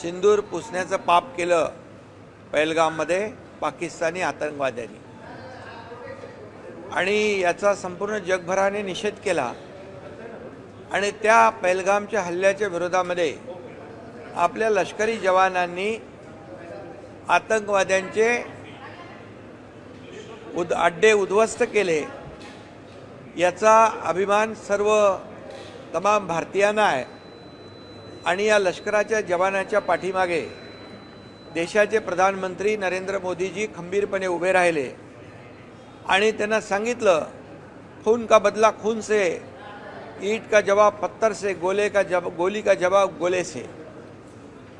सिंदूर पुसण्याचं पाप केलं पहलगाममध्ये पाकिस्तानी आतंकवाद्यांनी आणि याचा संपूर्ण जगभराने निषेध केला आणि त्या पहलगामच्या हल्ल्याच्या विरोधामध्ये आपल्या लष्करी जवानांनी आतंकवाद्यांचे अड्डे उद्ध्वस्त केले। याचा अभिमान तमाम भारतीयांना आहे आणि या लष्कराच्या जवानांच्या पाठीमागे देशाचे प्रधानमंत्री नरेंद्र मोदीजी खंबीरपणे उभे राहिले आणि त्यांना सांगितलं, खून का बदला खून से, ईंट का जवाब पत्थर से, गोली का जवाब गोले से।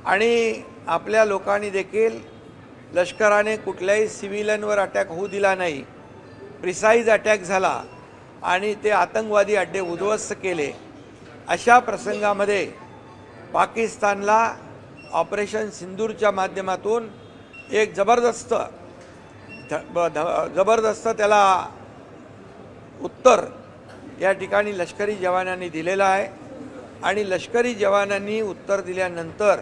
आणि आपल्या लोकांनी देखील लष्कराने कुठल्याही सिव्हिलियनवर अटॅक होऊ दिला नाही, प्रिसाइज अटॅक झाला आणि ते आतंकवादी अड्डे उद्ध्वस्त केले। अशा प्रसंगामध्ये पाकिस्तानला ऑपरेशन सिंदूरच्या माध्यमातून एक जबरदस्त त्याला उत्तर या ठिकाणी लष्करी जवानांनी दिलेलं आहे आणि लष्करी जवानांनी उत्तर दिल्यानंतर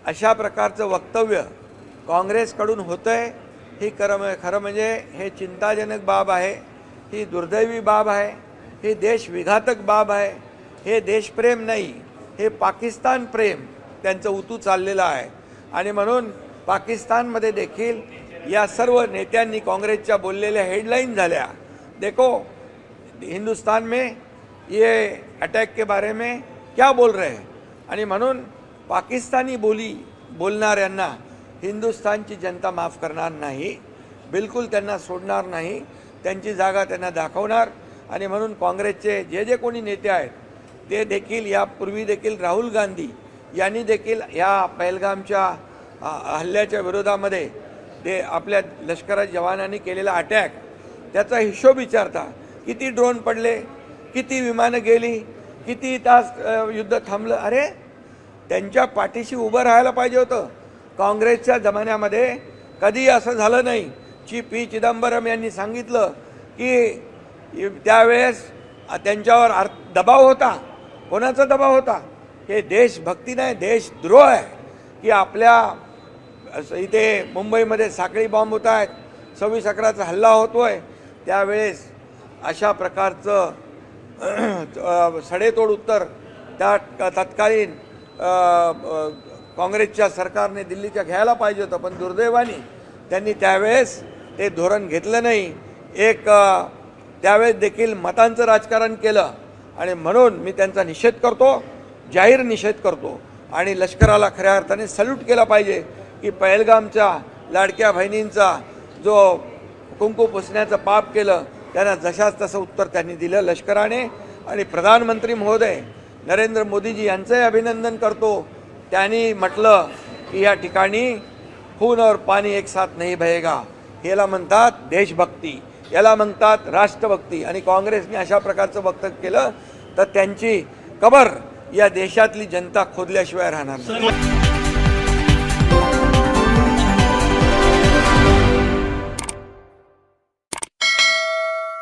अशा प्रकारचं वक्तव्य काँग्रेसकडून होतंय ही खरं म्हणजे हे चिंताजनक बाब आहे, ही दुर्दैवी बाब आहे, ही देशविघातक बाब आहे। हे देशप्रेम नाही, हे पाकिस्तान प्रेम त्यांचं उतू चाललेलं आहे आणि म्हणून पाकिस्तानमध्ये देखील या सर्व नेत्यांनी काँग्रेसच्या बोललेल्या हेडलाईन झाल्या, देखो हिंदुस्तान में ये अटैक के बारे में क्या बोल रहे हैं। आणि म्हणून पाकिस्तानी बोलणाऱ्यांना हिंदुस्तानची जनता माफ करणार नाही, बिलकुल त्यांना सोडणार नाही, त्यांची जागा त्यांना दाखवणार। आणि म्हणून काँग्रेसचे जे कोणी नेते आहेत ते देखील यापूर्वी देखील राहुल गांधी यांनी देखील या पहलगामच्या हल्ल्याच्या विरोधामध्ये ते आपल्या लष्कराच्या जवानांनी केलेला अटॅक त्याचा हिशोब विचारता, किती ड्रोन पडले, किती विमानं गेली, किती तास युद्ध थांबलं। अरे त्यांच्या पाठीशी उभं राहायला पाहिजे होतं। काँग्रेसच्या जमान्यामध्ये कधी असं झालं नाही। पी चिदंबरम यांनी सांगितलं की त्यावेळेस त्यांच्यावर दबाव होता। कोणाचा दबाव होता? हे देशभक्ती नाही, देशद्रोह आहे की आपल्या इथे मुंबईमध्ये साखळी बॉम्ब होत आहेत, 26/11चा हल्ला होतोय, त्यावेळेस अशा प्रकारचं सडेतोड उत्तर त्या तत्कालीन काँग्रेसच्या सरकारने दिल्लीच्या घ्यायला पाहिजे होतं, पण दुर्दैवाने त्यांनी त्यावेळेस ते धोरण घेतलं नाही। त्यावेळेस देखील मतांचं राजकारण केलं आणि म्हणून मी त्यांचा निषेध करतो, जाहीर निषेध करतो आणि लष्कराला खऱ्या अर्थाने सल्यूट केला पाहिजे की पहलगामच्या लाडक्या बहिणींचा जो कुंकू पुसण्याचं पाप केलं त्यांना जशाच तसं उत्तर त्यांनी दिलं लष्कराने। आणि प्रधानमंत्री महोदय नरेंद्र मोदीजी यांचंही अभिनंदन करतो। त्यांनी म्हटलं की या ठिकाणी खून और पाणी एक साथ नहीं बहेगा, याला म्हणतात देशभक्ती, याला म्हणतात राष्ट्रभक्ती। आणि काँग्रेसने अशा प्रकारचं वक्तव्य केलं तर त्यांची कबर या देशातली जनता खोदल्याशिवाय राहणार नाही।